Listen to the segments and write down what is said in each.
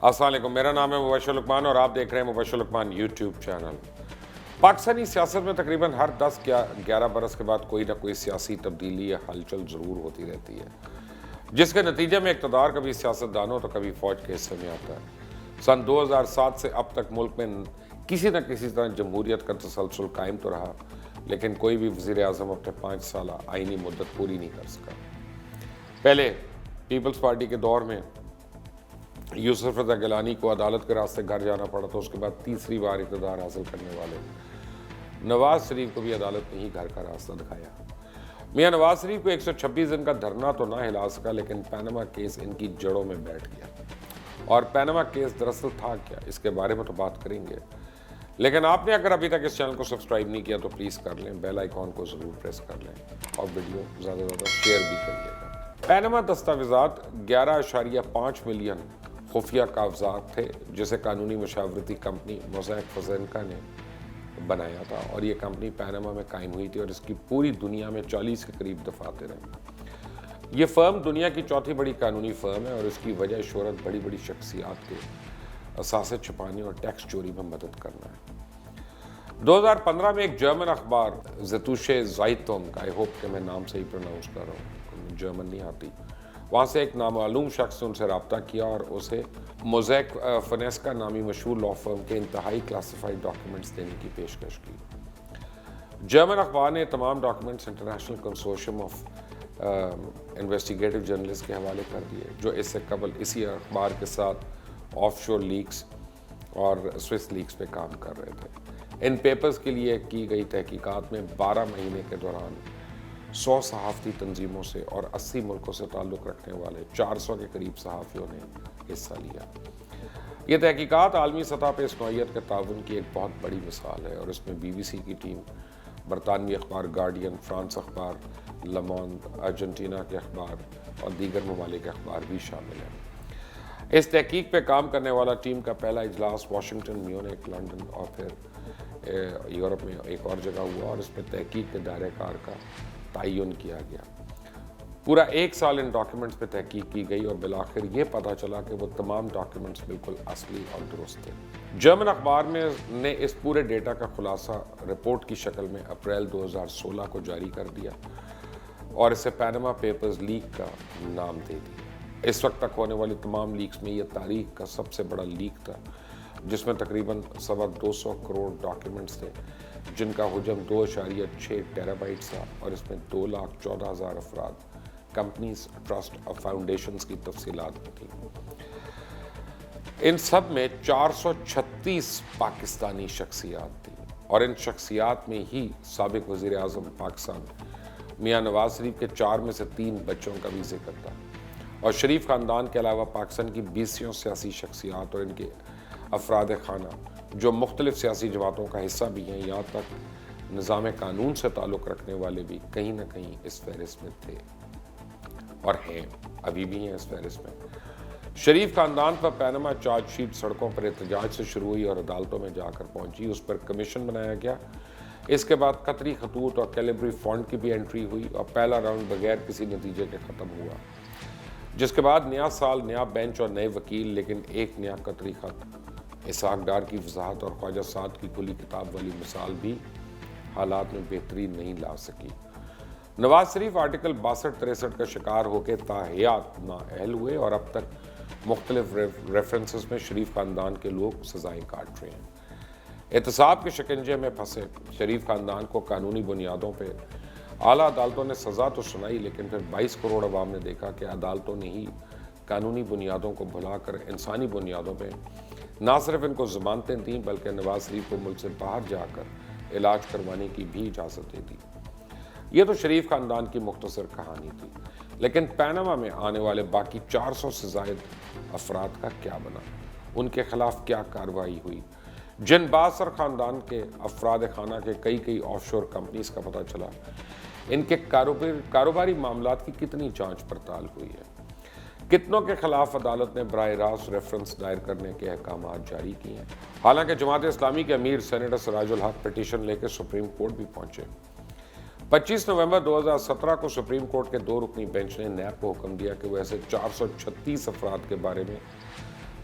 السلام علیکم، میرا نام ہے مبشر لقمان اور آپ دیکھ رہے ہیں مبشر لقمان یوٹیوب چینل۔ پاکستانی سیاست میں تقریباً ہر 10-11 برس کے بعد کوئی نہ کوئی سیاسی تبدیلی یا ہلچل ضرور ہوتی رہتی ہے، جس کے نتیجے میں اقتدار کبھی سیاستدانوں تو کبھی فوج کے حصے میں آتا ہے۔ سن 2007 سے اب تک ملک میں کسی نہ کسی طرح جمہوریت کا تسلسل قائم تو رہا، لیکن کوئی بھی وزیر اعظم اپنے 5 سالہ آئینی مدت پوری نہیں کر سکا۔ پہلے پیپلز پارٹی کے دور میں یوسف رضا گیلانی کو عدالت کے راستے گھر جانا پڑا، تو اس کے بعد تیسری بار اقتدار حاصل کرنے والے نواز شریف کو بھی عدالت نے ہی گھر کا راستہ دکھایا۔ میاں نواز شریف کو 126 دن کا دھرنا تو نہ ہلا سکا، لیکن پینما کیس ان کی جڑوں میں بیٹھ گیا۔ اور پینما کیس دراصل تھا کیا، اس کے بارے میں تو بات کریں گے، لیکن آپ نے اگر ابھی تک اس چینل کو سبسکرائب نہیں کیا تو پلیز کر لیں، بیل آئیکن کو ضرور پریس کر لیں اور ویڈیو زیادہ سے زیادہ شیئر بھی کریے گا۔ پینما دستاویزات 11.5 ملین خفیہ کاغذات تھے، جسے قانونی مشاورتی کمپنی موزیک فونسیکا نے بنایا تھا، اور یہ کمپنی پینما میں قائم ہوئی تھی اور اس کی پوری دنیا میں 40 کے قریب دفاتر ہیں۔ یہ فرم دنیا کی چوتھی بڑی قانونی فرم ہے اور اس کی وجہ شہرت بڑی بڑی شخصیات کے اثاثے چھپانے اور ٹیکس چوری میں مدد کرنا ہے۔ 2015 میں ایک جرمن اخبار زیتوشے زائتونگ کا، آئی ہوپ کہ میں نام صحیح پروناؤنس کر رہا ہوں، جرمن نہیں آتی، وہاں سے ایک نامعلوم شخص نے ان سے رابطہ کیا اور اسے موزیک فونسیکا نامی مشہور لا فرم کے انتہائی کلاسیفائڈ ڈاکیومنٹس دینے کی پیشکش کی۔ جرمن اخبار نے تمام documents international consortium of investigative journalist کے حوالے کر دیے، جو اس سے قبل اسی اخبار کے ساتھ آف شور لیکس اور سوئس لیکس پہ کام کر رہے تھے۔ ان پیپرز کے لیے کی گئی تحقیقات میں 12 مہینے کے دوران 100 صحافتی تنظیموں سے اور 80 ملکوں سے تعلق رکھنے والے 400 کے قریب صحافیوں نے حصہ لیا۔ یہ تحقیقات عالمی سطح پہ اس نوعیت کے تعاون کی ایک بہت بڑی مثال ہے، اور اس میں بی بی سی کی ٹیم، برطانوی اخبار گارڈین، فرانس اخبار لموند، ارجنٹینا کے اخبار اور دیگر ممالک کے اخبار بھی شامل ہیں۔ اس تحقیق پہ کام کرنے والا ٹیم کا پہلا اجلاس واشنگٹن، میونخ، لندن اور پھر یورپ میں ایک اور جگہ ہوا، اور اس میں تحقیق کے دائرہ کار کا تعین کیا گیا۔ پورا 1 سال ان ڈاکیومنٹس پہ تحقیق کی گئی اور بالآخر یہ پتہ چلا کہ وہ تمام ڈاکیومنٹس بالکل اصلی اور درست تھے۔ جرمن اخبار نے اس پورے ڈیٹا کا خلاصہ رپورٹ کی شکل میں اپریل 2016 کو جاری کر دیا اور اسے پینما پیپرز لیک کا نام دے دیا۔ اس وقت تک ہونے والی تمام لیکس میں یہ تاریخ کا سب سے بڑا لیک تھا، جس میں تقریباً 225 کروڑ ڈاکیومنٹس تھے، جن کا حجم 2.6 ٹیرا بائٹس تھا، اور اس میں 2,14,000 افراد، کمپنیز، ٹرسٹ اور فاؤنڈیشنز کی تفصیلات تھیں۔ ان سب میں 436 پاکستانی شخصیات تھیں، اور ان شخصیات میں ہی سابق وزیر اعظم پاکستان میاں نواز شریف کے 4 میں سے 3 بچوں کا بھی ذکر تھا، اور شریف خاندان کے علاوہ پاکستان کی 20 سیاسی شخصیات اور ان کے افراد خانہ جو مختلف سیاسی جماعتوں کا حصہ بھی ہیں، یہاں تک نظام قانون سے تعلق رکھنے والے بھی کہیں نہ کہیں اس فہرست میں تھے اور ہیں، ابھی بھی ہیں اس فہرست میں۔ شریف خاندان پر پینما چارج شیٹ سڑکوں پر احتجاج سے شروع ہوئی اور عدالتوں میں جا کر پہنچی، اس پر کمیشن بنایا گیا۔ اس کے بعد قطری خطوط اور کیلیبری فنڈ کی بھی انٹری ہوئی اور پہلا راؤنڈ بغیر کسی نتیجے کے ختم ہوا، جس کے بعد نیا سال، نیا بینچ اور نئے وکیل، لیکن ایک نیا قطری خط، اسحاق ڈار کی وضاحت اور خواجہ سعد کی کھلی کتاب والی مثال بھی حالات میں بہتری نہیں لا سکی۔ نواز شریف آرٹیکل 62-63 کا شکار ہو کے تاحیات نااہل ہوئے، اور اب تک مختلف ریفرنسز میں شریف خاندان کے لوگ سزائیں کاٹ رہے ہیں۔ احتساب کے شکنجے میں پھنسے شریف خاندان کو قانونی بنیادوں پہ اعلیٰ عدالتوں نے سزا تو سنائی، لیکن پھر 22 کروڑ عوام نے دیکھا کہ عدالتوں نے ہی قانونی بنیادوں کو بھلا کر انسانی بنیادوں پہ نہ صرف ان کو ضمانتیں دیں، بلکہ نواز شریف کو ملک سے باہر جا کر علاج کروانے کی بھی اجازت دے دی۔ یہ تو شریف خاندان کی مختصر کہانی تھی، لیکن پینما میں آنے والے باقی 400 سے زائد افراد کا کیا بنا؟ ان کے خلاف کیا کارروائی ہوئی؟ جن بااثر خاندان کے افراد خانہ کے کئی آف شور کمپنیز کا پتہ چلا، ان کے کاروباری معاملات کی کتنی جانچ پڑتال ہوئی ہے؟ کتنوں کے خلاف عدالت نے براہ راست ریفرنس دائر کرنے کے احکامات جاری کیے ہیں؟ حالانکہ جماعت اسلامی کے امیر سینیٹر سراج الحق پٹیشن لے کے سپریم کورٹ بھی پہنچے۔ 25 نومبر 2017 کو سپریم کورٹ کے 2 رکنی بینچ نے نیب کو حکم دیا کہ وہ ایسے 436 افراد کے بارے میں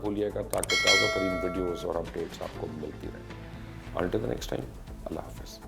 بھولیے گا تاکہ تازہ ترین ویڈیوز اور اپڈیٹس آپ کو ملتی رہیں. انٹل دی نیکسٹ ٹائم, اللہ حافظ.